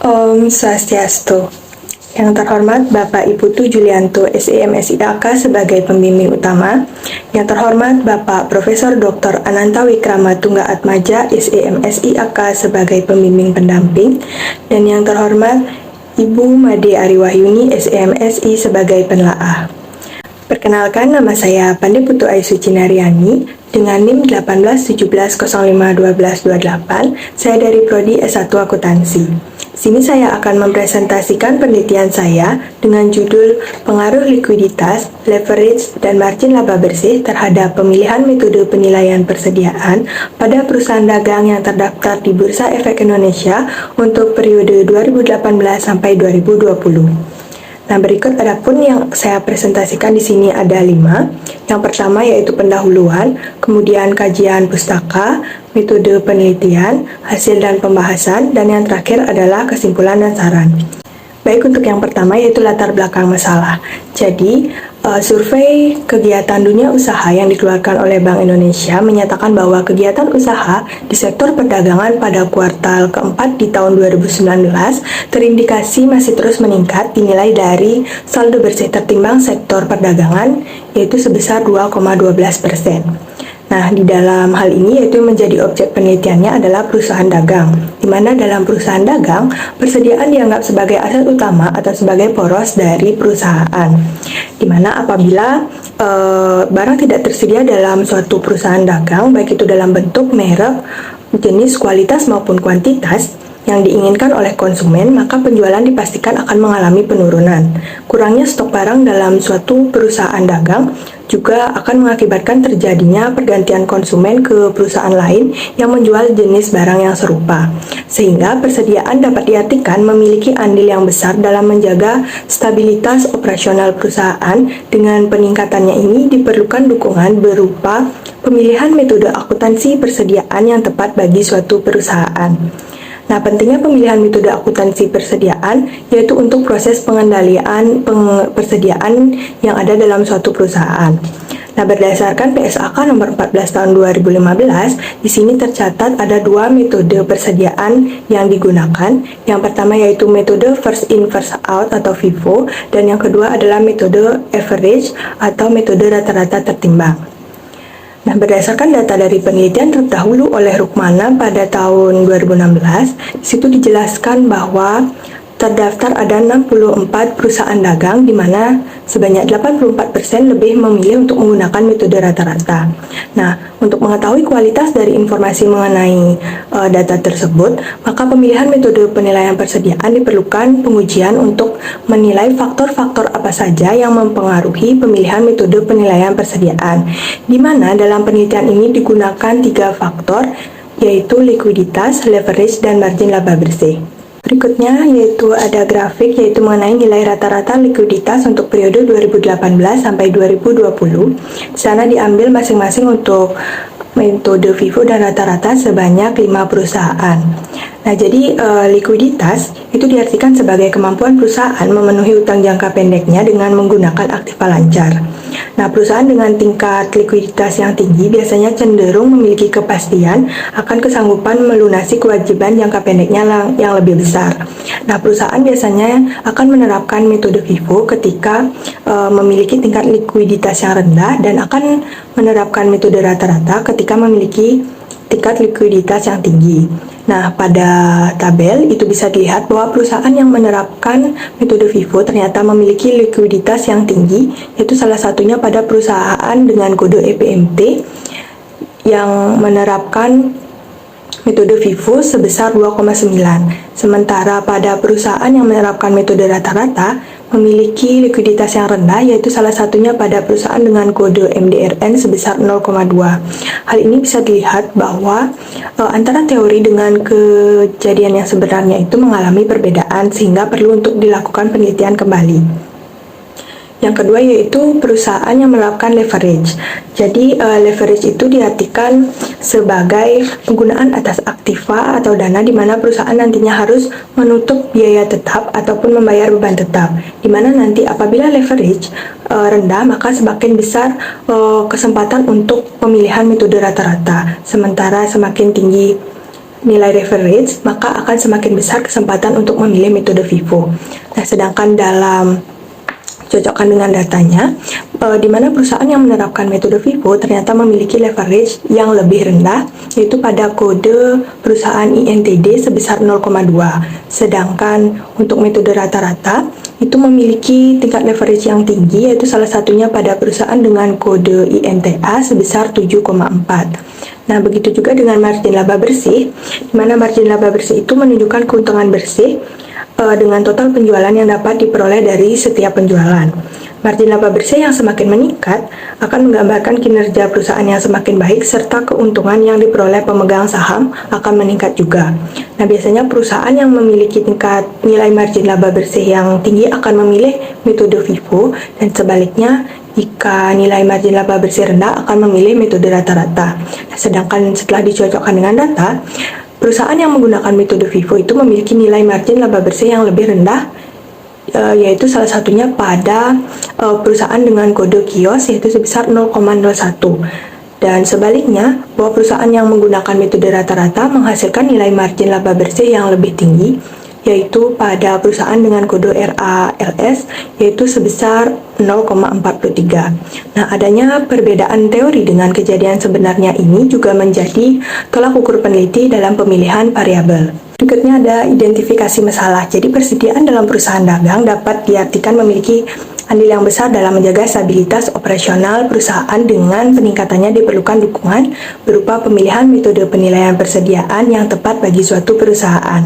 Om Swastiastu. Yang terhormat Bapak Ibu Tu Julianto, SEM SIAK sebagai pembimbing utama. Yang terhormat Bapak Profesor Dr. Ananta Wikrama Tungga Atmaja, SEM SIAK sebagai pembimbing pendamping. Dan yang terhormat Ibu Made Ariwahyuni, SEM SI sebagai penelaah. Perkenalkan, nama saya Pandey Putu Ayu Cinariani dengan NIM 1817051228. Saya dari Prodi S1 Akuntansi. Sini saya akan mempresentasikan penelitian saya dengan judul Pengaruh Likuiditas, Leverage, dan Margin Laba Bersih terhadap pemilihan metode penilaian persediaan pada perusahaan dagang yang terdaftar di Bursa Efek Indonesia untuk periode 2018 sampai 2020. Nah, berikut adapun yang saya presentasikan di sini ada 5. Yang pertama yaitu pendahuluan, kemudian kajian pustaka, metode penelitian, hasil dan pembahasan, dan yang terakhir adalah kesimpulan dan saran. Baik, untuk yang pertama yaitu latar belakang masalah. Jadi, survei kegiatan dunia usaha yang dikeluarkan oleh Bank Indonesia menyatakan bahwa kegiatan usaha di sektor perdagangan pada kuartal keempat di tahun 2019 terindikasi masih terus meningkat dinilai dari saldo bersih tertimbang sektor perdagangan yaitu sebesar 2,12%. Nah, di dalam hal ini yaitu menjadi objek penelitiannya adalah perusahaan dagang, di mana dalam perusahaan dagang, persediaan dianggap sebagai aset utama atau sebagai poros dari perusahaan. Di mana apabila barang tidak tersedia dalam suatu perusahaan dagang, baik itu dalam bentuk, merek, jenis, kualitas maupun kuantitas yang diinginkan oleh konsumen, maka penjualan dipastikan akan mengalami penurunan. Kurangnya stok barang dalam suatu perusahaan dagang juga akan mengakibatkan terjadinya pergantian konsumen ke perusahaan lain yang menjual jenis barang yang serupa. Sehingga persediaan dapat diartikan memiliki andil yang besar dalam menjaga stabilitas operasional perusahaan. Dengan peningkatannya ini diperlukan dukungan berupa pemilihan metode akuntansi persediaan yang tepat bagi suatu perusahaan. Nah, pentingnya pemilihan metode akuntansi persediaan yaitu untuk proses pengendalian persediaan yang ada dalam suatu perusahaan. Nah, berdasarkan PSAK nomor 14 tahun 2015, di sini tercatat ada 2 metode persediaan yang digunakan. Yang pertama yaitu metode first in first out atau FIFO, dan yang kedua adalah metode average atau metode rata-rata tertimbang. Nah, berdasarkan data dari penelitian terdahulu oleh Rukmana pada tahun 2016, di situ dijelaskan bahwa terdaftar ada 64 perusahaan dagang di mana sebanyak 84% lebih memilih untuk menggunakan metode rata-rata. Nah, untuk mengetahui kualitas dari informasi mengenai data tersebut, maka pemilihan metode penilaian persediaan diperlukan pengujian untuk menilai faktor-faktor apa saja yang mempengaruhi pemilihan metode penilaian persediaan, di mana dalam penelitian ini digunakan 3 faktor, yaitu likuiditas, leverage, dan margin laba bersih. Berikutnya yaitu ada grafik yaitu mengenai nilai rata-rata likuiditas untuk periode 2018 sampai 2020. Di sana diambil masing-masing untuk metode FIFO dan rata-rata sebanyak 5 perusahaan. Nah, jadi likuiditas itu diartikan sebagai kemampuan perusahaan memenuhi utang jangka pendeknya dengan menggunakan aktiva lancar. Nah, perusahaan dengan tingkat likuiditas yang tinggi biasanya cenderung memiliki kepastian akan kesanggupan melunasi kewajiban jangka pendeknya yang lebih besar. Nah, perusahaan biasanya akan menerapkan metode FIFO ketika memiliki tingkat likuiditas yang rendah dan akan menerapkan metode rata-rata ketika memiliki tingkat likuiditas yang tinggi. Nah, pada tabel itu bisa dilihat bahwa perusahaan yang menerapkan metode FIFO ternyata memiliki likuiditas yang tinggi, yaitu salah satunya pada perusahaan dengan kode EPMT yang menerapkan metode FIFO sebesar 2,9. Sementara pada perusahaan yang menerapkan metode rata-rata memiliki likuiditas yang rendah, yaitu salah satunya pada perusahaan dengan kode MDRN sebesar 0,2. Hal ini bisa dilihat bahwa antara teori dengan kejadian yang sebenarnya itu mengalami perbedaan sehingga perlu untuk dilakukan penelitian kembali. Yang kedua yaitu perusahaan yang menerapkan leverage. Jadi leverage itu diartikan sebagai penggunaan atas aktiva atau dana di mana perusahaan nantinya harus menutup biaya tetap ataupun membayar beban tetap. Di mana nanti apabila leverage rendah maka semakin besar kesempatan untuk pemilihan metode rata-rata. Sementara semakin tinggi nilai leverage, maka akan semakin besar kesempatan untuk memilih metode FIFO. Nah, sedangkan dalam cocokkan dengan datanya, di mana perusahaan yang menerapkan metode FIFO ternyata memiliki leverage yang lebih rendah, yaitu pada kode perusahaan INTD sebesar 0,2. Sedangkan untuk metode rata-rata, itu memiliki tingkat leverage yang tinggi, yaitu salah satunya pada perusahaan dengan kode INTA sebesar 7,4. Nah, begitu juga dengan margin laba bersih, di mana margin laba bersih itu menunjukkan keuntungan bersih dengan total penjualan yang dapat diperoleh dari setiap penjualan. Margin laba bersih yang semakin meningkat akan menggambarkan kinerja perusahaan yang semakin baik serta keuntungan yang diperoleh pemegang saham akan meningkat juga. Nah, biasanya perusahaan yang memiliki tingkat nilai margin laba bersih yang tinggi akan memilih metode FIFO, dan sebaliknya jika nilai margin laba bersih rendah akan memilih metode rata-rata. Nah, sedangkan setelah dicocokkan dengan data, perusahaan yang menggunakan metode FIFO itu memiliki nilai margin laba bersih yang lebih rendah, yaitu salah satunya pada perusahaan dengan kode kios, yaitu sebesar 0,01. Dan sebaliknya, bahwa perusahaan yang menggunakan metode rata-rata menghasilkan nilai margin laba bersih yang lebih tinggi, yaitu pada perusahaan dengan kode RALS, yaitu sebesar 0,43. Nah, adanya perbedaan teori dengan kejadian sebenarnya ini juga menjadi tolak ukur peneliti dalam pemilihan variabel. Berikutnya ada identifikasi masalah. Jadi persediaan dalam perusahaan dagang dapat diartikan memiliki andil yang besar dalam menjaga stabilitas operasional perusahaan. Dengan peningkatannya diperlukan dukungan berupa pemilihan metode penilaian persediaan yang tepat bagi suatu perusahaan.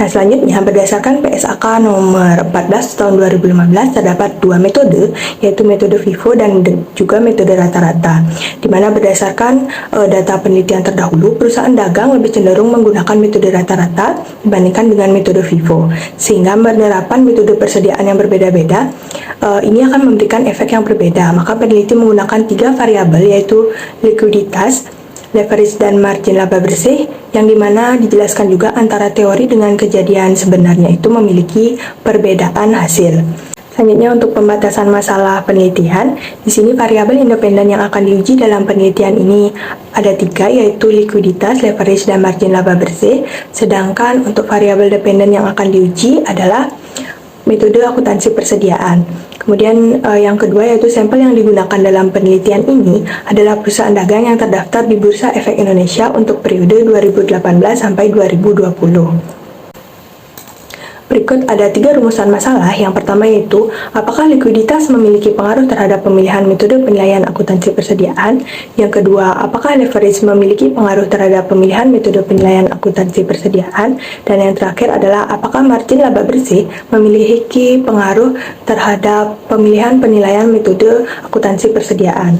Nah, selanjutnya berdasarkan PSAK nomor 14 tahun 2015 terdapat dua metode, yaitu metode FIFO dan juga metode rata-rata, di mana berdasarkan data penelitian terdahulu, perusahaan dagang lebih cenderung menggunakan metode rata-rata dibandingkan dengan metode FIFO, sehingga penerapan metode persediaan yang berbeda-beda ini akan memberikan efek yang berbeda. Maka peneliti menggunakan 3 variabel, yaitu likuiditas, leverage, dan margin laba bersih, yang dimana dijelaskan juga antara teori dengan kejadian sebenarnya itu memiliki perbedaan hasil. Selanjutnya untuk pembatasan masalah penelitian, di sini variabel independen yang akan diuji dalam penelitian ini ada 3, yaitu likuiditas, leverage, dan margin laba bersih. Sedangkan untuk variabel dependen yang akan diuji adalah metode akuntansi persediaan. Kemudian yang kedua yaitu sampel yang digunakan dalam penelitian ini adalah perusahaan dagang yang terdaftar di Bursa Efek Indonesia untuk periode 2018 sampai 2020. Berikut ada 3 rumusan masalah. Yang pertama yaitu, apakah likuiditas memiliki pengaruh terhadap pemilihan metode penilaian akuntansi persediaan? Yang kedua, apakah leverage memiliki pengaruh terhadap pemilihan metode penilaian akuntansi persediaan? Dan yang terakhir adalah, apakah margin laba bersih memiliki pengaruh terhadap pemilihan penilaian metode akuntansi persediaan?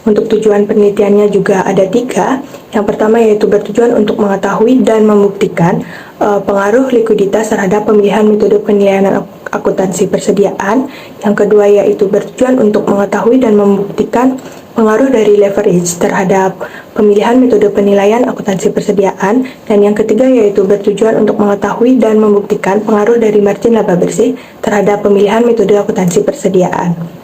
Untuk tujuan penelitiannya juga ada 3. Yang pertama yaitu bertujuan untuk mengetahui dan membuktikan pengaruh likuiditas terhadap pemilihan metode penilaian akuntansi persediaan. Yang kedua yaitu bertujuan untuk mengetahui dan membuktikan pengaruh dari leverage terhadap pemilihan metode penilaian akuntansi persediaan. Dan yang ketiga yaitu bertujuan untuk mengetahui dan membuktikan pengaruh dari margin laba bersih terhadap pemilihan metode akuntansi persediaan.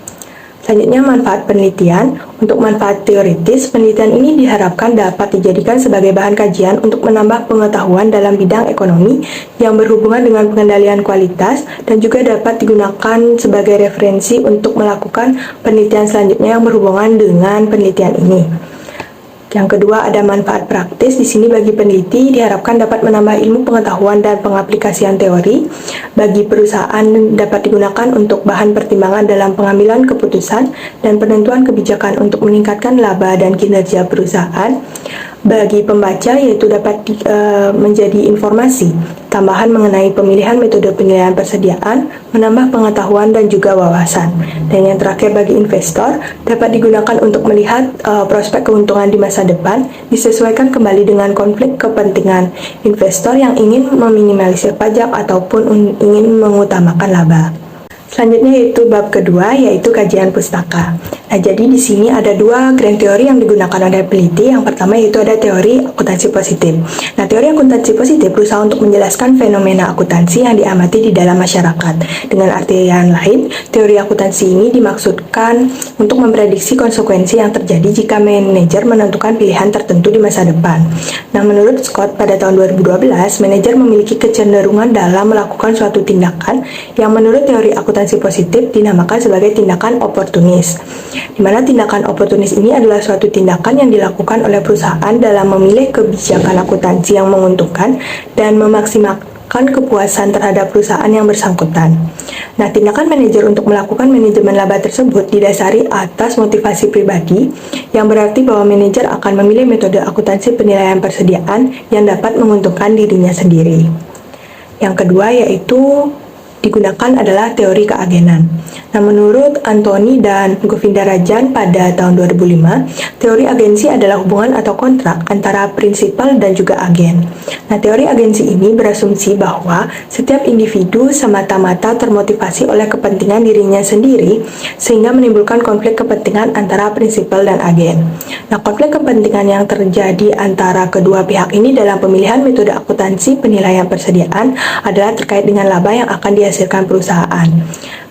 Selanjutnya manfaat penelitian. Untuk manfaat teoritis, penelitian ini diharapkan dapat dijadikan sebagai bahan kajian untuk menambah pengetahuan dalam bidang ekonomi yang berhubungan dengan pengendalian kualitas, dan juga dapat digunakan sebagai referensi untuk melakukan penelitian selanjutnya yang berhubungan dengan penelitian ini. Yang kedua ada manfaat praktis. Di sini bagi peneliti diharapkan dapat menambah ilmu pengetahuan dan pengaplikasian teori. Bagi perusahaan dapat digunakan untuk bahan pertimbangan dalam pengambilan keputusan dan penentuan kebijakan untuk meningkatkan laba dan kinerja perusahaan. Bagi pembaca yaitu dapat menjadi informasi tambahan mengenai pemilihan metode penilaian persediaan, menambah pengetahuan dan juga wawasan. Dan yang terakhir bagi investor dapat digunakan untuk melihat prospek keuntungan di masa depan, disesuaikan kembali dengan konflik kepentingan investor yang ingin meminimalisir pajak ataupun ingin mengutamakan laba. Selanjutnya yaitu bab kedua, yaitu kajian pustaka. Nah, jadi di sini ada dua grand teori yang digunakan oleh peneliti. Yang pertama yaitu ada teori akuntansi positif. Nah, teori akuntansi positif berusaha untuk menjelaskan fenomena akuntansi yang diamati di dalam masyarakat. Dengan artian lain, teori akuntansi ini dimaksudkan untuk memprediksi konsekuensi yang terjadi jika manajer menentukan pilihan tertentu di masa depan. Nah, menurut Scott pada tahun 2012, manajer memiliki kecenderungan dalam melakukan suatu tindakan yang menurut teori akuntansi positif dinamakan sebagai tindakan oportunis. Di mana tindakan oportunis ini adalah suatu tindakan yang dilakukan oleh perusahaan dalam memilih kebijakan akuntansi yang menguntungkan dan memaksimalkan kepuasan terhadap perusahaan yang bersangkutan. Nah, tindakan manajer untuk melakukan manajemen laba tersebut didasari atas motivasi pribadi, yang berarti bahwa manajer akan memilih metode akuntansi penilaian persediaan yang dapat menguntungkan dirinya sendiri. Yang kedua yaitu digunakan adalah teori keagenan. Nah, menurut Anthony dan Govindarajan pada tahun 2005, teori agensi adalah hubungan atau kontrak antara prinsipal dan juga agen. Nah, teori agensi ini berasumsi bahwa setiap individu semata-mata termotivasi oleh kepentingan dirinya sendiri sehingga menimbulkan konflik kepentingan antara prinsipal dan agen. Nah, konflik kepentingan yang terjadi antara kedua pihak ini dalam pemilihan metode akuntansi penilaian persediaan adalah terkait dengan laba yang akan dihasilkan perusahaan.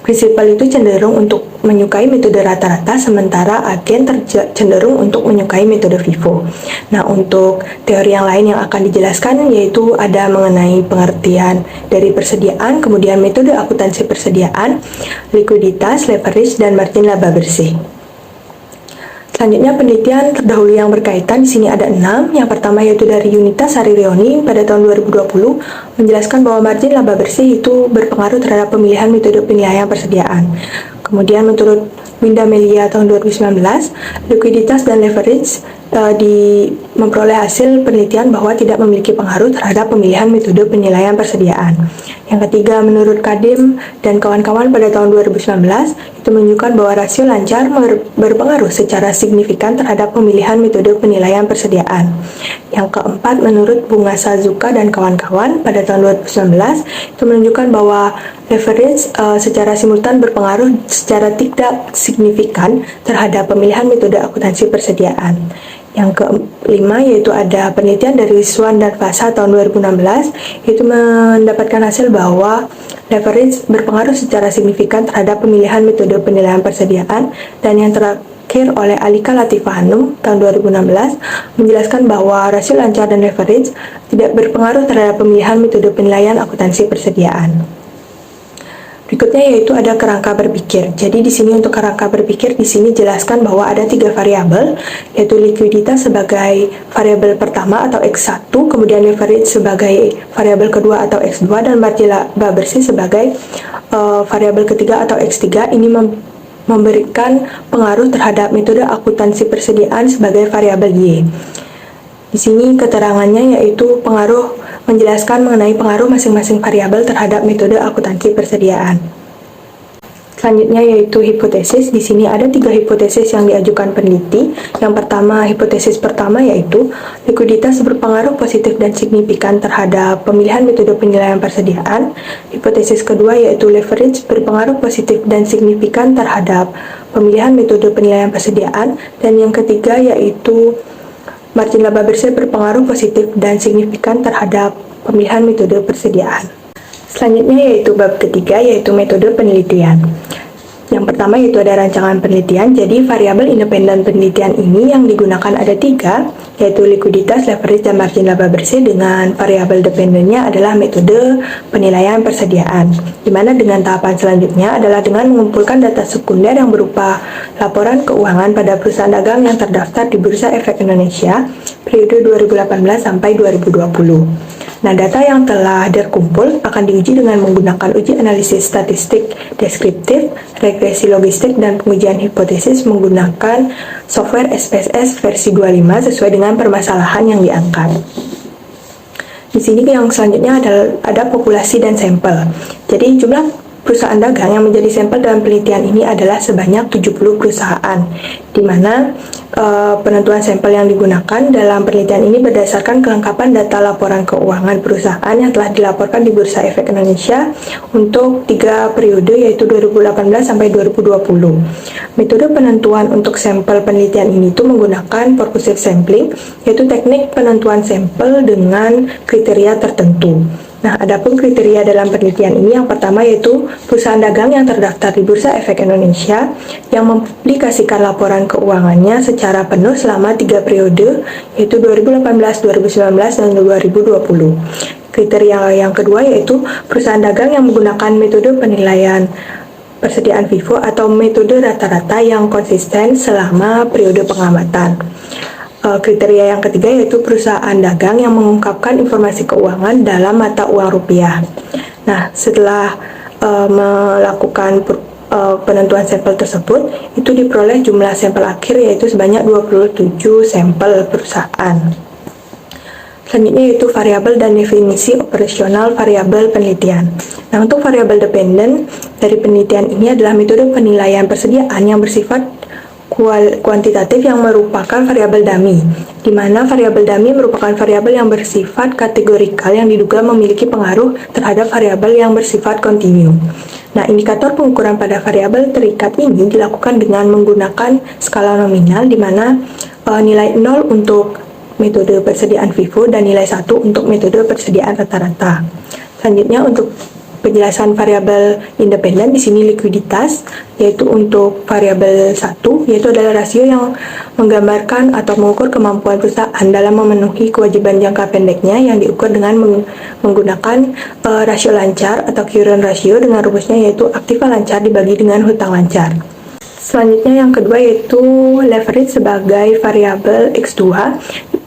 Prinsipal itu cenderung untuk menyukai metode rata-rata, sementara agen cenderung untuk menyukai metode FIFO. Nah, untuk teori yang lain yang akan dijelaskan yaitu ada mengenai pengertian dari persediaan, kemudian metode akuntansi persediaan, likuiditas, leverage, dan margin laba bersih. Selanjutnya penelitian terdahulu yang berkaitan di sini ada 6. Yang pertama yaitu dari Yunita Sarireoni pada tahun 2020 menjelaskan bahwa margin laba bersih itu berpengaruh terhadap pemilihan metode penilaian persediaan. Kemudian menurut Winda Melia tahun 2019, likuiditas dan leverage memperoleh hasil penelitian bahwa tidak memiliki pengaruh terhadap pemilihan metode penilaian persediaan. Yang ketiga, menurut Kadim dan kawan-kawan pada tahun 2019, itu menunjukkan bahwa rasio lancar berpengaruh secara signifikan terhadap pemilihan metode penilaian persediaan. Yang keempat, menurut Bunga Sazuka dan kawan-kawan pada tahun 2019, itu menunjukkan bahwa leverage secara simultan berpengaruh secara tidak signifikan terhadap pemilihan metode akuntansi persediaan. Yang kelima yaitu ada penelitian dari Swan dan Fasa tahun 2016, itu mendapatkan hasil bahwa leverage berpengaruh secara signifikan terhadap pemilihan metode penilaian persediaan. Dan yang terakhir oleh Alika Latifah Hanum tahun 2016 menjelaskan bahwa rasio lancar dan leverage tidak berpengaruh terhadap pemilihan metode penilaian akuntansi persediaan. Berikutnya yaitu ada kerangka berpikir. Jadi di sini untuk kerangka berpikir di sini jelaskan bahwa ada 3 variabel, yaitu likuiditas sebagai variabel pertama atau X1, kemudian leverage sebagai variabel kedua atau X2, dan margin laba bersih sebagai variabel ketiga atau X3. Ini memberikan pengaruh terhadap metode akuntansi persediaan sebagai variabel Y. Di sini keterangannya yaitu menjelaskan mengenai pengaruh masing-masing variabel terhadap metode akuntansi persediaan. Selanjutnya yaitu hipotesis. Di sini ada 3 hipotesis yang diajukan peneliti. Yang pertama, hipotesis pertama yaitu likuiditas berpengaruh positif dan signifikan terhadap pemilihan metode penilaian persediaan. Hipotesis kedua yaitu leverage berpengaruh positif dan signifikan terhadap pemilihan metode penilaian persediaan. Dan yang ketiga yaitu margin laba bersih berpengaruh positif dan signifikan terhadap pemilihan metode persediaan. Selanjutnya yaitu bab ketiga, yaitu metode penelitian. Yang pertama yaitu ada rancangan penelitian. Jadi variabel independen penelitian ini yang digunakan ada 3, yaitu likuiditas, leverage, dan margin laba bersih, dengan variabel dependennya adalah metode penilaian persediaan. Dimana dengan tahapan selanjutnya adalah dengan mengumpulkan data sekunder yang berupa laporan keuangan pada perusahaan dagang yang terdaftar di Bursa Efek Indonesia periode 2018 sampai 2020. Nah, data yang telah terkumpul akan diuji dengan menggunakan uji analisis statistik deskriptif, regresi logistik, dan pengujian hipotesis menggunakan software SPSS versi 25 sesuai dengan permasalahan yang diangkat. Di sini yang selanjutnya ada populasi dan sampel. Jadi jumlah perusahaan dagang yang menjadi sampel dalam penelitian ini adalah sebanyak 70 perusahaan, di mana penentuan sampel yang digunakan dalam penelitian ini berdasarkan kelengkapan data laporan keuangan perusahaan yang telah dilaporkan di Bursa Efek Indonesia untuk 3 periode, yaitu 2018 sampai 2020. Metode penentuan untuk sampel penelitian ini itu menggunakan purposive sampling, yaitu teknik penentuan sampel dengan kriteria tertentu. Nah, adapun kriteria dalam penelitian ini yang pertama yaitu perusahaan dagang yang terdaftar di Bursa Efek Indonesia yang mempublikasikan laporan keuangannya secara penuh selama 3 periode, yaitu 2018, 2019, dan 2020. Kriteria yang kedua yaitu perusahaan dagang yang menggunakan metode penilaian persediaan FIFO atau metode rata-rata yang konsisten selama periode pengamatan. Kriteria yang ketiga yaitu perusahaan dagang yang mengungkapkan informasi keuangan dalam mata uang rupiah. Nah, setelah melakukan penentuan sampel tersebut, itu diperoleh jumlah sampel akhir yaitu sebanyak 27 sampel perusahaan. Selanjutnya yaitu variabel dan definisi operasional variabel penelitian. Nah, untuk variabel dependen dari penelitian ini adalah metode penilaian persediaan yang bersifat kuantitatif yang merupakan variabel dummy, di mana variabel dummy merupakan variabel yang bersifat kategorikal yang diduga memiliki pengaruh terhadap variabel yang bersifat kontinu. Nah, indikator pengukuran pada variabel terikat ini dilakukan dengan menggunakan skala nominal, di mana nilai 0 untuk metode persediaan FIFO dan nilai 1 untuk metode persediaan rata-rata. Selanjutnya untuk penjelasan variabel independen di sini likuiditas, yaitu untuk variabel 1 yaitu adalah rasio yang menggambarkan atau mengukur kemampuan perusahaan dalam memenuhi kewajiban jangka pendeknya yang diukur dengan menggunakan rasio lancar atau current ratio dengan rumusnya yaitu aktiva lancar dibagi dengan hutang lancar. Selanjutnya yang kedua yaitu leverage sebagai variabel X2.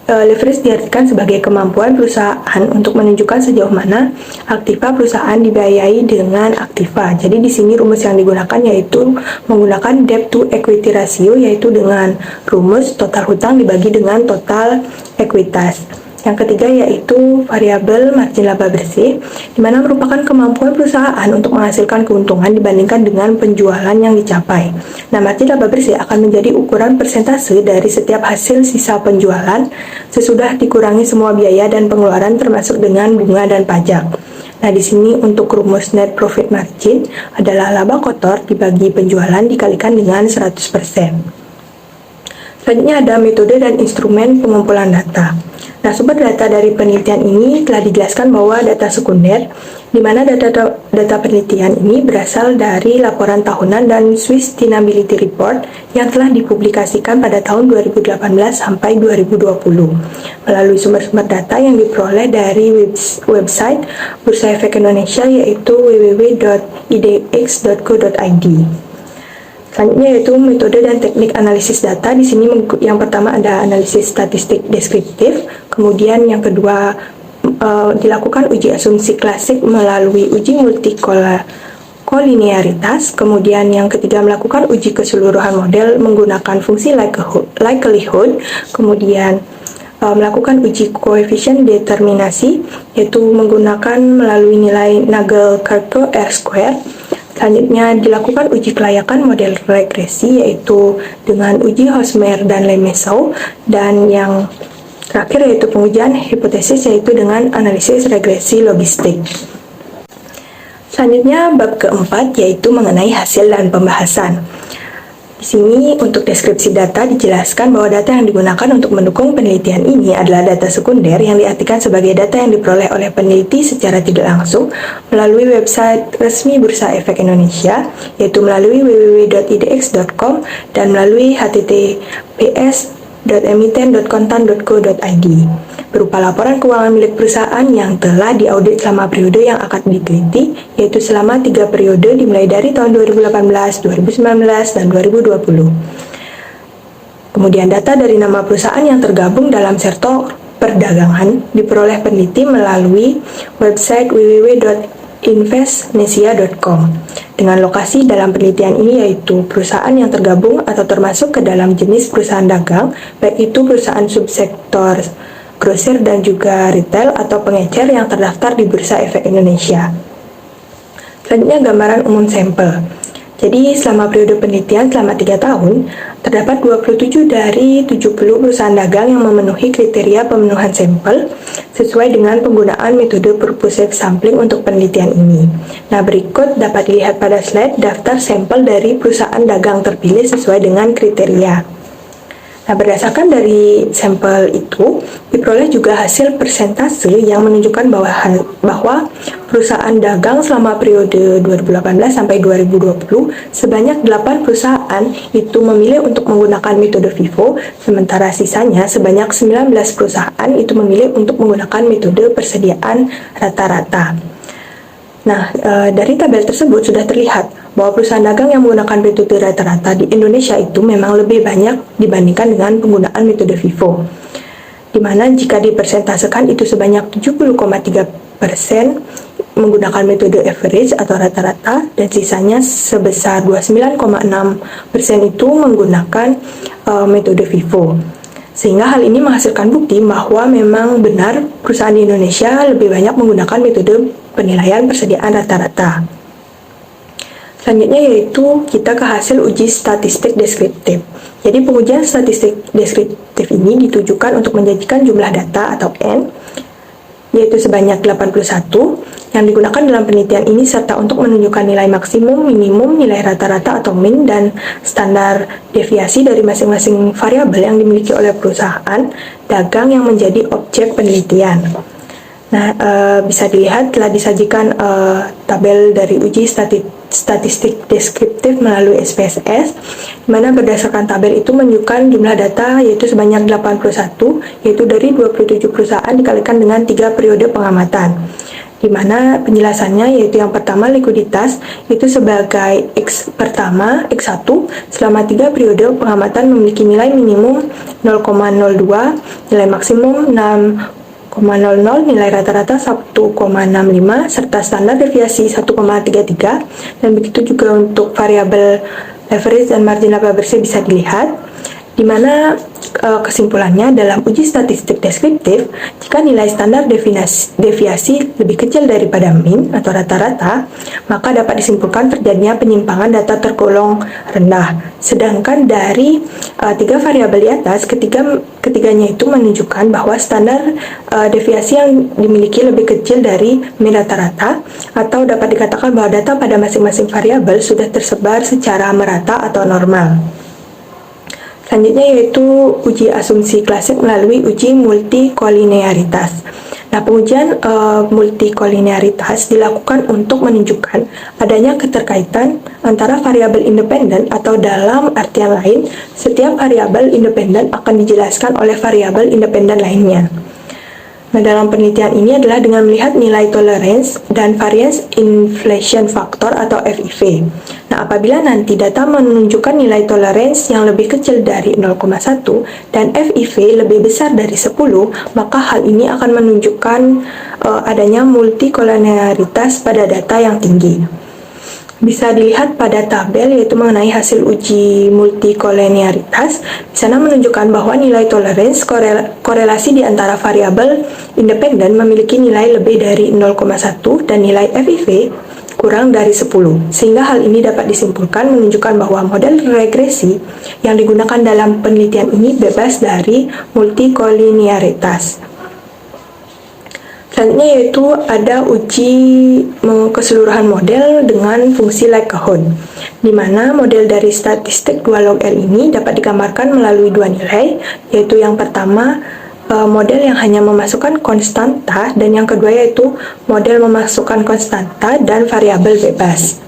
Leverage diartikan sebagai kemampuan perusahaan untuk menunjukkan sejauh mana aktiva perusahaan dibiayai dengan aktiva. Jadi di sini rumus yang digunakan yaitu menggunakan debt to equity ratio, yaitu dengan rumus total hutang dibagi dengan total ekuitas. Yang ketiga yaitu variabel margin laba bersih, di mana merupakan kemampuan perusahaan untuk menghasilkan keuntungan dibandingkan dengan penjualan yang dicapai. Nah, margin laba bersih akan menjadi ukuran persentase dari setiap hasil sisa penjualan sesudah dikurangi semua biaya dan pengeluaran termasuk dengan bunga dan pajak. Nah, di sini untuk rumus net profit margin adalah laba kotor dibagi penjualan dikalikan dengan 100%. Selanjutnya ada metode dan instrumen pengumpulan data. Nah, sumber data dari penelitian ini telah dijelaskan bahwa data sekunder, di mana data penelitian ini berasal dari laporan tahunan dan Sustainability Report yang telah dipublikasikan pada tahun 2018 sampai 2020 melalui sumber-sumber data yang diperoleh dari website Bursa Efek Indonesia yaitu www.idx.co.id. Selanjutnya yaitu metode dan teknik analisis data. Di sini yang pertama ada analisis statistik deskriptif, kemudian yang kedua dilakukan uji asumsi klasik melalui uji multikolinearitas, kemudian yang ketiga melakukan uji keseluruhan model menggunakan fungsi likelihood, kemudian melakukan uji koefisien determinasi yaitu menggunakan melalui nilai Nagelkircher R-square. Selanjutnya dilakukan uji kelayakan model regresi yaitu dengan uji Hosmer dan Lemesau, dan yang terakhir yaitu pengujian hipotesis yaitu dengan analisis regresi logistik. Selanjutnya bab keempat yaitu mengenai hasil dan pembahasan. Di sini untuk deskripsi data dijelaskan bahwa data yang digunakan untuk mendukung penelitian ini adalah data sekunder yang diartikan sebagai data yang diperoleh oleh peneliti secara tidak langsung melalui website resmi Bursa Efek Indonesia yaitu melalui www.idx.com dan melalui https://emiten.kontan.co.id berupa laporan keuangan milik perusahaan yang telah diaudit selama periode yang akan diteliti, yaitu selama 3 periode dimulai dari tahun 2018, 2019, dan 2020. Kemudian data dari nama perusahaan yang tergabung dalam sektor perdagangan diperoleh peneliti melalui website www.investnesia.com dengan lokasi dalam penelitian ini yaitu perusahaan yang tergabung atau termasuk ke dalam jenis perusahaan dagang, baik itu perusahaan subsektor grosir dan juga retail atau pengecer yang terdaftar di Bursa Efek Indonesia. Selanjutnya gambaran umum sampel. Jadi selama periode penelitian selama 3 tahun, terdapat 27 dari 70 perusahaan dagang yang memenuhi kriteria pemenuhan sampel sesuai dengan penggunaan metode purposive sampling untuk penelitian ini. Nah, berikut dapat dilihat pada slide daftar sampel dari perusahaan dagang terpilih sesuai dengan kriteria. Nah, berdasarkan dari sampel itu, diperoleh juga hasil persentase yang menunjukkan bahwa perusahaan dagang selama periode 2018 sampai 2020 sebanyak 8 perusahaan itu memilih untuk menggunakan metode FIFO, sementara sisanya sebanyak 19 perusahaan itu memilih untuk menggunakan metode persediaan rata-rata. Nah, dari tabel tersebut sudah terlihat bahwa perusahaan dagang yang menggunakan metode rata-rata di Indonesia itu memang lebih banyak dibandingkan dengan penggunaan metode FIFO. Di mana jika dipersentasekan itu sebanyak 70,3% menggunakan metode average atau rata-rata dan sisanya sebesar 29,6% itu menggunakan metode FIFO. Sehingga hal ini menghasilkan bukti bahwa memang benar perusahaan di Indonesia lebih banyak menggunakan metode penilaian persediaan rata-rata. Selanjutnya yaitu kita ke hasil uji statistik deskriptif. Jadi pengujian statistik deskriptif ini ditujukan untuk menjanjikan jumlah data atau N, yaitu sebanyak 81 yang digunakan dalam penelitian ini serta untuk menunjukkan nilai maksimum, minimum, nilai rata-rata atau min, dan standar deviasi dari masing-masing variabel yang dimiliki oleh perusahaan dagang yang menjadi objek penelitian. Nah, bisa dilihat telah disajikan tabel dari uji statistik deskriptif melalui SPSS, di mana berdasarkan tabel itu menunjukkan jumlah data yaitu sebanyak 81, yaitu dari 27 perusahaan dikalikan dengan 3 periode pengamatan. Di mana penjelasannya yaitu yang pertama likuiditas itu sebagai X pertama, X1 selama 3 periode pengamatan memiliki nilai minimum 0,02, nilai maksimum 6,00, nilai rata-rata 1,65, serta standar deviasi 1,33, dan begitu juga untuk variabel leverage dan margin laba bersih bisa dilihat, di mana kesimpulannya dalam uji statistik deskriptif, jika nilai standar deviasi lebih kecil daripada min atau rata-rata, maka dapat disimpulkan terjadinya penyimpangan data tergolong rendah. Sedangkan dari 3 variabel di atas, ketiganya itu menunjukkan bahwa standar deviasi yang dimiliki lebih kecil dari min rata-rata, atau dapat dikatakan bahwa data pada masing-masing variabel sudah tersebar secara merata atau normal. Selanjutnya yaitu uji asumsi klasik melalui uji multikolinearitas. Nah, pengujian multikolinearitas dilakukan untuk menunjukkan adanya keterkaitan antara variabel independen, atau dalam artian lain, setiap variabel independen akan dijelaskan oleh variabel independen lainnya. Nah, dalam penelitian ini adalah dengan melihat nilai tolerance dan variance inflation factor atau FIV. Nah, apabila nanti data menunjukkan nilai tolerance yang lebih kecil dari 0,1 dan FIV lebih besar dari 10, maka hal ini akan menunjukkan adanya multikolinearitas pada data yang tinggi. Bisa dilihat pada tabel yaitu mengenai hasil uji multikolinearitas. Di sana menunjukkan bahwa nilai tolerance korelasi di antara variabel independen memiliki nilai lebih dari 0,1 dan nilai FIV kurang dari 10. Sehingga hal ini dapat disimpulkan menunjukkan bahwa model regresi yang digunakan dalam penelitian ini bebas dari multikolinearitas. Selanjutnya yaitu ada uji keseluruhan model dengan fungsi likelihood, di mana model dari statistik 2 log L ini dapat digambarkan melalui 2 nilai, yaitu yang pertama model yang hanya memasukkan konstanta, dan yang kedua yaitu model memasukkan konstanta dan variabel bebas.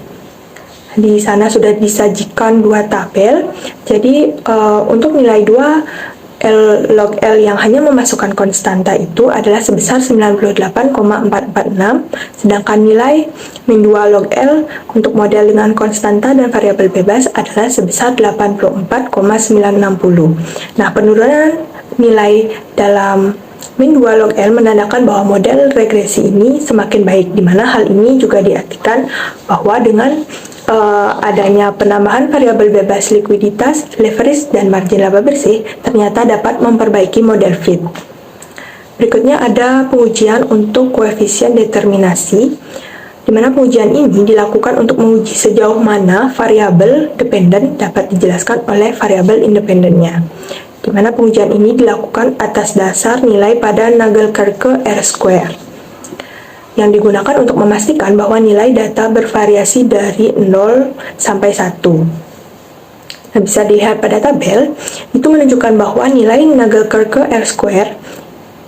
Di sana sudah disajikan 2 tabel. Jadi untuk nilai 2 L log L yang hanya memasukkan konstanta itu adalah sebesar 98,446, sedangkan nilai min 2 log L untuk model dengan konstanta dan variabel bebas adalah sebesar 84,960. Nah, penurunan nilai dalam min 2 log L menandakan bahwa model regresi ini semakin baik, di mana hal ini juga diartikan bahwa dengan adanya penambahan variabel bebas likuiditas, leverage, dan margin laba bersih ternyata dapat memperbaiki model fit. Berikutnya ada pengujian untuk koefisien determinasi, di di mana pengujian ini dilakukan untuk menguji sejauh mana variabel dependen dapat dijelaskan oleh variabel independennya. Di mana pengujian ini dilakukan atas dasar nilai pada Nagelkerke R-square yang digunakan untuk memastikan bahwa nilai data bervariasi dari 0 sampai 1. Nah, bisa dilihat pada tabel, itu menunjukkan bahwa nilai Nagelkerke R-square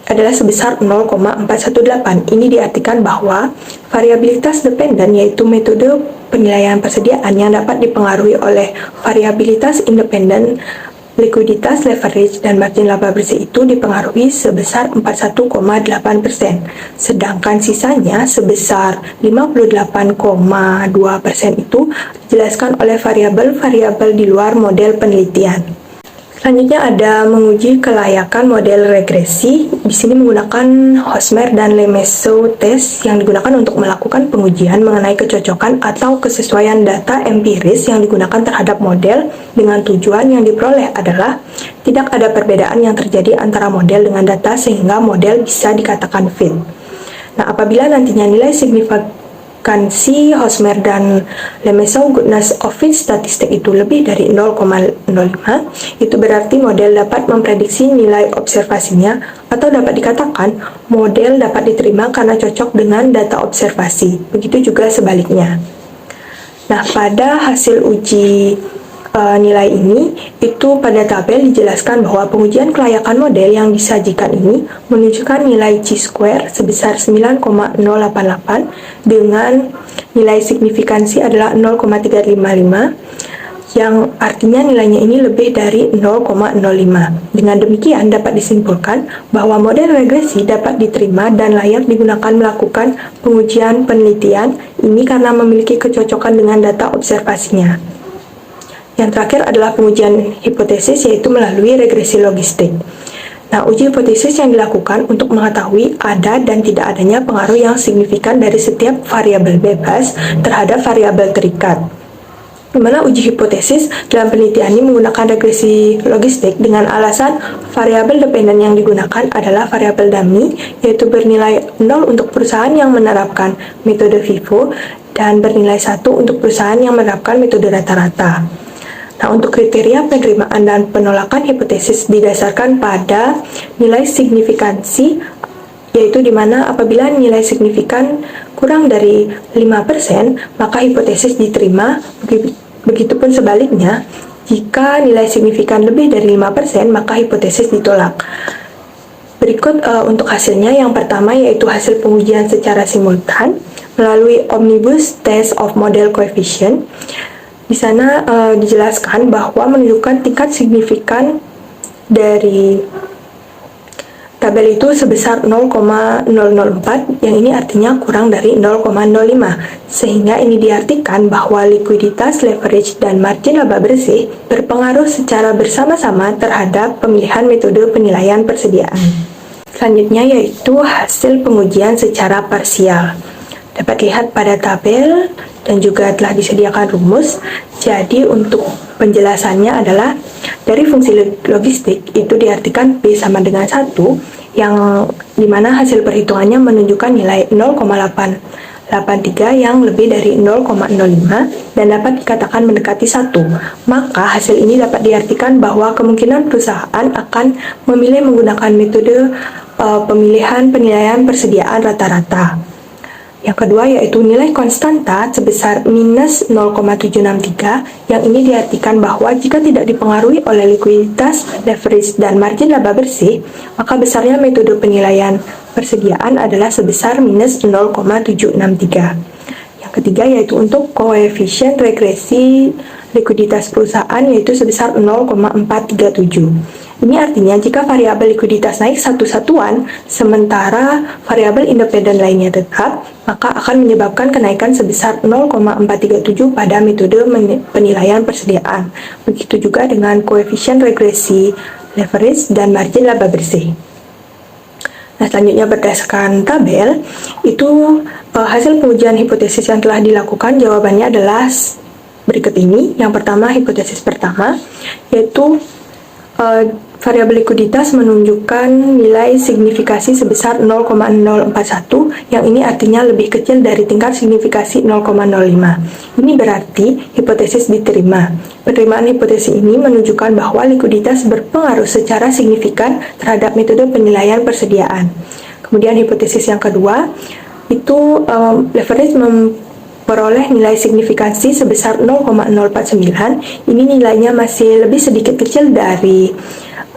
adalah sebesar 0,418. Ini diartikan bahwa variabilitas dependen, yaitu metode penilaian persediaan yang dapat dipengaruhi oleh variabilitas independen, likuiditas, leverage, dan margin laba bersih itu dipengaruhi sebesar 41,8%, sedangkan sisanya sebesar 58,2% itu dijelaskan oleh variabel-variabel di luar model penelitian. Selanjutnya ada menguji kelayakan model regresi. Di sini menggunakan Hosmer dan Lemeseau test yang digunakan untuk melakukan pengujian mengenai kecocokan atau kesesuaian data empiris yang digunakan terhadap model dengan tujuan yang diperoleh adalah tidak ada perbedaan yang terjadi antara model dengan data sehingga model bisa dikatakan fit. Nah, apabila nantinya nilai signifikansi Hosmer dan Lemeseau goodness of fit statistik itu lebih dari 0,05, itu berarti model dapat memprediksi nilai observasinya atau dapat dikatakan model dapat diterima karena cocok dengan data observasi. Begitu juga sebaliknya. Nah, pada hasil uji nilai ini, itu pada tabel dijelaskan bahwa pengujian kelayakan model yang disajikan ini menunjukkan nilai chi-square sebesar 9,088 dengan nilai signifikansi adalah 0,355, yang artinya nilainya ini lebih dari 0,05. Dengan demikian dapat disimpulkan bahwa model regresi dapat diterima dan layak digunakan melakukan pengujian penelitian ini karena memiliki kecocokan dengan data observasinya. Yang terakhir adalah pengujian hipotesis, yaitu melalui regresi logistik. Nah, uji hipotesis yang dilakukan untuk mengetahui ada dan tidak adanya pengaruh yang signifikan dari setiap variabel bebas terhadap variabel terikat. Di mana uji hipotesis dalam penelitian ini menggunakan regresi logistik dengan alasan variabel dependen yang digunakan adalah variabel dummy, yaitu bernilai 0 untuk perusahaan yang menerapkan metode FIFO dan bernilai 1 untuk perusahaan yang menerapkan metode rata-rata. Nah, untuk kriteria penerimaan dan penolakan hipotesis didasarkan pada nilai signifikansi, yaitu di mana apabila nilai signifikan kurang dari 5%, maka hipotesis diterima. Begitupun sebaliknya, jika nilai signifikan lebih dari 5%, maka hipotesis ditolak. Berikut untuk hasilnya. Yang pertama yaitu hasil pengujian secara simultan melalui Omnibus Test of Model Coefficient. Di sana dijelaskan bahwa menunjukkan tingkat signifikan dari tabel itu sebesar 0,004, yang ini artinya kurang dari 0,05, sehingga ini diartikan bahwa likuiditas, leverage, dan margin laba bersih berpengaruh secara bersama-sama terhadap pemilihan metode penilaian persediaan. Selanjutnya yaitu hasil pengujian secara parsial. Dapat lihat pada tabel dan juga telah disediakan rumus. Jadi untuk penjelasannya adalah dari fungsi logistik itu diartikan P sama dengan 1, yang dimana hasil perhitungannya menunjukkan nilai 0,883 yang lebih dari 0,05 dan dapat dikatakan mendekati 1. Maka hasil ini dapat diartikan bahwa kemungkinan perusahaan akan memilih menggunakan metode pemilihan penilaian persediaan rata-rata. Yang kedua yaitu nilai konstanta sebesar minus 0,763, yang ini diartikan bahwa jika tidak dipengaruhi oleh likuiditas, leverage, dan margin laba bersih, maka besarnya metode penilaian persediaan adalah sebesar minus 0,763. Yang ketiga yaitu untuk koefisien regresi likuiditas perusahaan, yaitu sebesar 0,437. Ini artinya jika variabel likuiditas naik satu satuan, sementara variabel independen lainnya tetap, maka akan menyebabkan kenaikan sebesar 0,437 pada metode penilaian persediaan. Begitu juga dengan koefisien regresi leverage dan margin laba bersih. Nah, selanjutnya berdasarkan tabel, itu hasil pengujian hipotesis yang telah dilakukan jawabannya adalah berikut ini. Yang pertama, hipotesis pertama, yaitu variabel likuiditas menunjukkan nilai signifikasi sebesar 0,041, yang ini artinya lebih kecil dari tingkat signifikasi 0,05. Ini berarti hipotesis diterima. Penerimaan hipotesis ini menunjukkan bahwa likuiditas berpengaruh secara signifikan terhadap metode penilaian persediaan. Kemudian hipotesis yang kedua, itu leverage memperoleh nilai signifikansi sebesar 0,049. Ini nilainya masih lebih sedikit kecil dari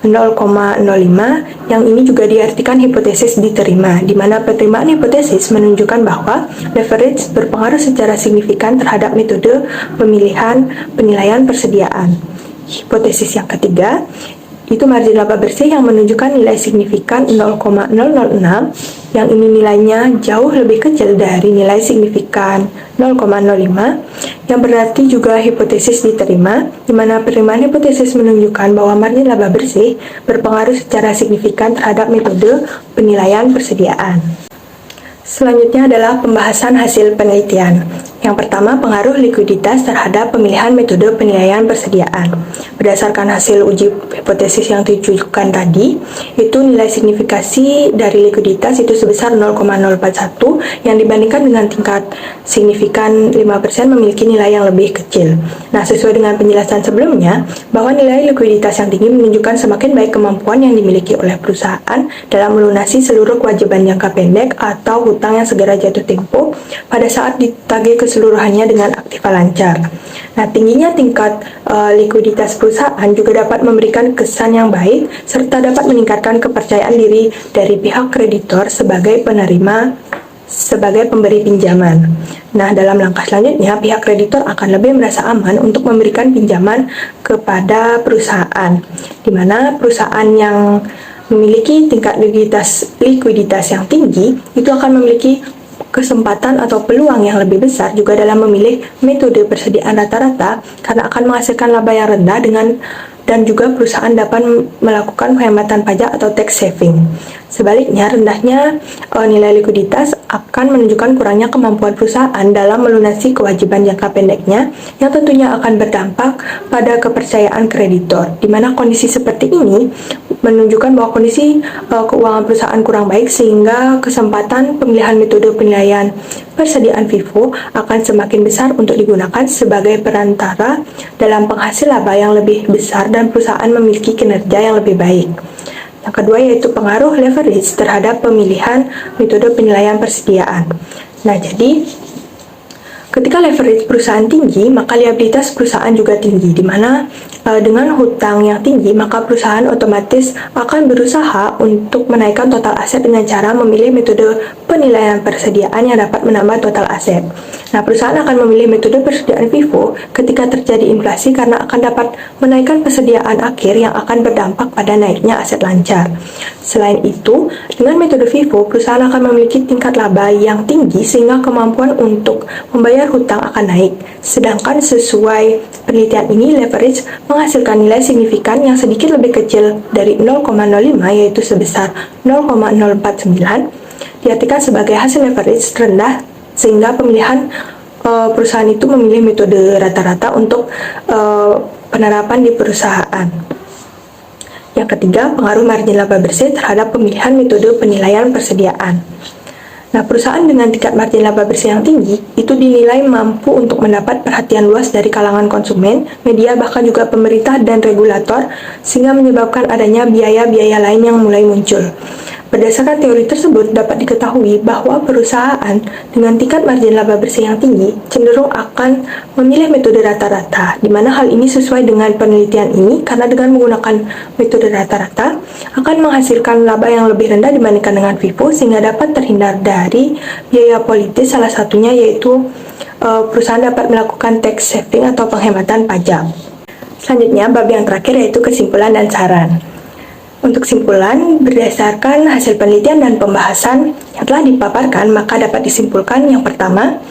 0,05, yang ini juga diartikan hipotesis diterima, di mana penerimaan hipotesis menunjukkan bahwa leverage berpengaruh secara signifikan terhadap metode pemilihan penilaian persediaan. Hipotesis yang ketiga, itu margin laba bersih yang menunjukkan nilai signifikan 0,006, yang ini nilainya jauh lebih kecil dari nilai signifikan 0,05, yang berarti juga hipotesis diterima, di mana penerimaan hipotesis menunjukkan bahwa margin laba bersih berpengaruh secara signifikan terhadap metode penilaian persediaan. Selanjutnya adalah pembahasan hasil penelitian. Yang pertama, pengaruh likuiditas terhadap pemilihan metode penilaian persediaan. Berdasarkan hasil uji hipotesis yang ditunjukkan tadi, itu nilai signifikasi dari likuiditas itu sebesar 0,041, yang dibandingkan dengan tingkat signifikan 5% memiliki nilai yang lebih kecil. Nah, sesuai dengan penjelasan sebelumnya, bahwa nilai likuiditas yang tinggi menunjukkan semakin baik kemampuan yang dimiliki oleh perusahaan dalam melunasi seluruh kewajiban jangka pendek atau hutang yang segera jatuh tempo pada saat ditagih keseluruhannya dengan aktiva lancar. Nah, tingginya tingkat likuiditas perusahaan juga dapat memberikan kesan yang baik serta dapat meningkatkan kepercayaan diri dari pihak kreditor sebagai pemberi pinjaman. Nah, dalam langkah selanjutnya, pihak kreditor akan lebih merasa aman untuk memberikan pinjaman kepada perusahaan, di mana perusahaan yang memiliki tingkat likuiditas yang tinggi itu akan memiliki kesempatan atau peluang yang lebih besar juga dalam memilih metode persediaan rata-rata, karena akan menghasilkan laba yang rendah dan juga perusahaan dapat melakukan penghematan pajak atau tax saving. Sebaliknya, rendahnya nilai likuiditas akan menunjukkan kurangnya kemampuan perusahaan dalam melunasi kewajiban jangka pendeknya, yang tentunya akan berdampak pada kepercayaan kreditor, di mana kondisi seperti ini menunjukkan bahwa kondisi keuangan perusahaan kurang baik, sehingga kesempatan pemilihan metode penilaian persediaan FIFO akan semakin besar untuk digunakan sebagai perantara dalam penghasil laba yang lebih besar dan perusahaan memiliki kinerja yang lebih baik. Yang kedua yaitu pengaruh leverage terhadap pemilihan metode penilaian persediaan. Nah, jadi ketika leverage perusahaan tinggi, maka liabilitas perusahaan juga tinggi, di mana dengan hutang yang tinggi, maka perusahaan otomatis akan berusaha untuk menaikkan total aset dengan cara memilih metode penilaian persediaan yang dapat menambah total aset. Nah, perusahaan akan memilih metode persediaan FIFO ketika terjadi inflasi karena akan dapat menaikkan persediaan akhir yang akan berdampak pada naiknya aset lancar. Selain itu, dengan metode FIFO, perusahaan akan memiliki tingkat laba yang tinggi sehingga kemampuan untuk membayar hutang akan naik. Sedangkan sesuai penelitian ini, leverage menghasilkan nilai signifikan yang sedikit lebih kecil dari 0,05, yaitu sebesar 0,049, diartikan sebagai hasil leverage rendah, sehingga pemilihan perusahaan itu memilih metode rata-rata untuk penerapan di perusahaan. Yang ketiga, pengaruh margin laba bersih terhadap pemilihan metode penilaian persediaan. Nah, perusahaan dengan tingkat margin laba bersih yang tinggi itu dinilai mampu untuk mendapat perhatian luas dari kalangan konsumen, media, bahkan juga pemerintah dan regulator, sehingga menyebabkan adanya biaya-biaya lain yang mulai muncul. Berdasarkan teori tersebut, dapat diketahui bahwa perusahaan dengan tingkat margin laba bersih yang tinggi cenderung akan memilih metode rata-rata, di mana hal ini sesuai dengan penelitian ini karena dengan menggunakan metode rata-rata akan menghasilkan laba yang lebih rendah dibandingkan dengan FIFO, sehingga dapat terhindar dari biaya politis, salah satunya yaitu perusahaan dapat melakukan tax saving atau penghematan pajak. Selanjutnya, bab yang terakhir yaitu kesimpulan dan saran. Untuk kesimpulan, berdasarkan hasil penelitian dan pembahasan yang telah dipaparkan, maka dapat disimpulkan yang pertama,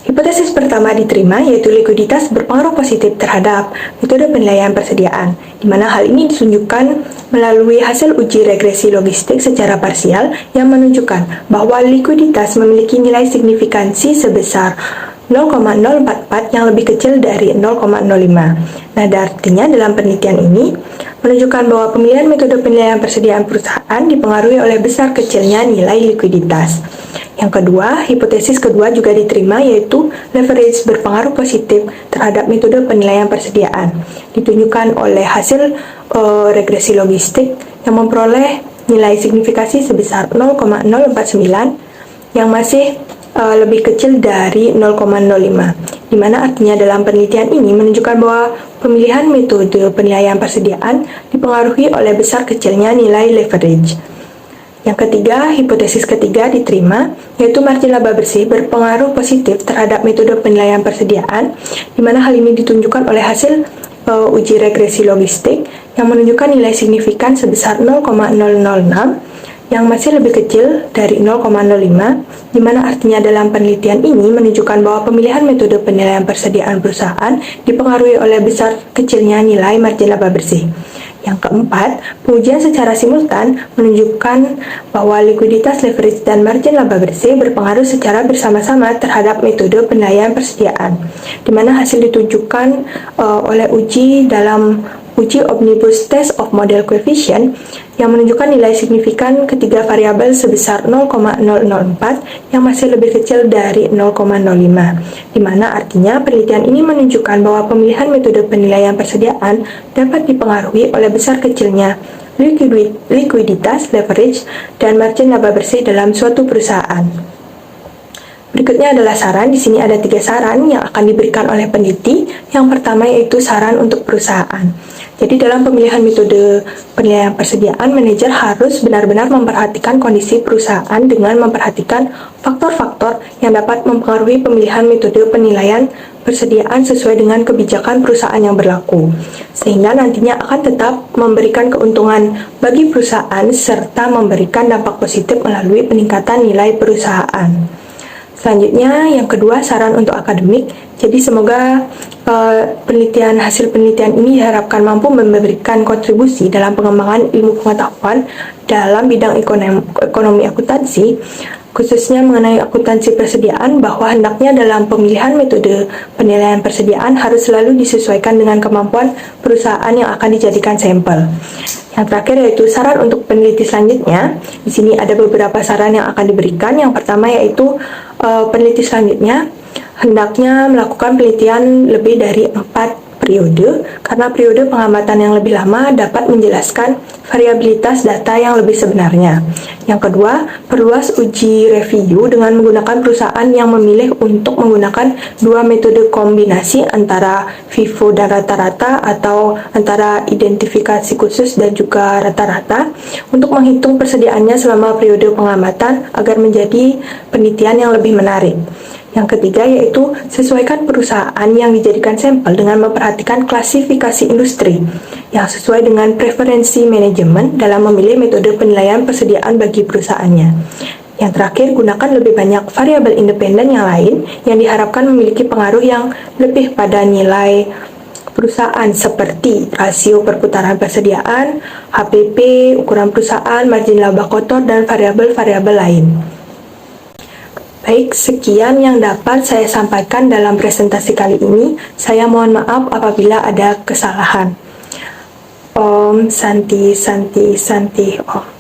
hipotesis pertama diterima, yaitu likuiditas berpengaruh positif terhadap metode penilaian persediaan, di mana hal ini ditunjukkan melalui hasil uji regresi logistik secara parsial yang menunjukkan bahwa likuiditas memiliki nilai signifikansi sebesar 0,044 yang lebih kecil dari 0,05. Nah, artinya dalam penelitian ini, menunjukkan bahwa pemilihan metode penilaian persediaan perusahaan dipengaruhi oleh besar kecilnya nilai likuiditas. Yang kedua, hipotesis kedua juga diterima, yaitu leverage berpengaruh positif terhadap metode penilaian persediaan, ditunjukkan oleh hasil regresi logistik yang memperoleh nilai signifikasi sebesar 0,049 yang masih lebih kecil dari 0,05, di mana artinya dalam penelitian ini menunjukkan bahwa pemilihan metode penilaian persediaan dipengaruhi oleh besar kecilnya nilai leverage. Yang ketiga, hipotesis ketiga diterima, yaitu margin laba bersih berpengaruh positif terhadap metode penilaian persediaan, di mana hal ini ditunjukkan oleh hasil uji regresi logistik yang menunjukkan nilai signifikan sebesar 0,006 yang masih lebih kecil dari 0,05, di mana artinya dalam penelitian ini menunjukkan bahwa pemilihan metode penilaian persediaan perusahaan dipengaruhi oleh besar kecilnya nilai margin laba bersih. Yang keempat, pengujian secara simultan menunjukkan bahwa likuiditas, leverage, dan margin laba bersih berpengaruh secara bersama-sama terhadap metode penilaian persediaan, di mana hasil ditunjukkan oleh uji dalam uji Omnibus Test of Model Coefficient yang menunjukkan nilai signifikan ketiga variabel sebesar 0,004 yang masih lebih kecil dari 0,05, di mana artinya penelitian ini menunjukkan bahwa pemilihan metode penilaian persediaan dapat dipengaruhi oleh besar kecilnya likuiditas, leverage, dan margin laba bersih dalam suatu perusahaan. Berikutnya adalah saran. Di sini ada 3 saran yang akan diberikan oleh peneliti. Yang pertama yaitu saran untuk perusahaan. Jadi dalam pemilihan metode penilaian persediaan, manajer harus benar-benar memperhatikan kondisi perusahaan dengan memperhatikan faktor-faktor yang dapat mempengaruhi pemilihan metode penilaian persediaan sesuai dengan kebijakan perusahaan yang berlaku, sehingga nantinya akan tetap memberikan keuntungan bagi perusahaan serta memberikan dampak positif melalui peningkatan nilai perusahaan. Selanjutnya, yang kedua, saran untuk akademik. Jadi semoga hasil penelitian ini diharapkan mampu memberikan kontribusi dalam pengembangan ilmu pengetahuan dalam bidang ekonomi akuntansi, khususnya mengenai akuntansi persediaan, bahwa hendaknya dalam pemilihan metode penilaian persediaan harus selalu disesuaikan dengan kemampuan perusahaan yang akan dijadikan sampel. Yang terakhir yaitu saran untuk peneliti selanjutnya. Di sini ada beberapa saran yang akan diberikan. Yang pertama yaitu peneliti selanjutnya hendaknya melakukan penelitian lebih dari 4 periode, karena periode pengamatan yang lebih lama dapat menjelaskan variabilitas data yang lebih sebenarnya. Yang kedua, perluas uji review dengan menggunakan perusahaan yang memilih untuk menggunakan 2 metode kombinasi antara FIFO dan rata-rata atau antara identifikasi khusus dan juga rata-rata untuk menghitung persediaannya selama periode pengamatan agar menjadi penelitian yang lebih menarik. Yang ketiga yaitu sesuaikan perusahaan yang dijadikan sampel dengan memperhatikan klasifikasi industri yang sesuai dengan preferensi manajemen dalam memilih metode penilaian persediaan bagi perusahaannya. Yang terakhir, gunakan lebih banyak variabel independen yang lain yang diharapkan memiliki pengaruh yang lebih pada nilai perusahaan seperti rasio perputaran persediaan, HPP, ukuran perusahaan, margin laba kotor, dan variabel-variabel lain. Baik, sekian yang dapat saya sampaikan dalam presentasi kali ini. Saya mohon maaf apabila ada kesalahan. Om Santi Santi Santi Om.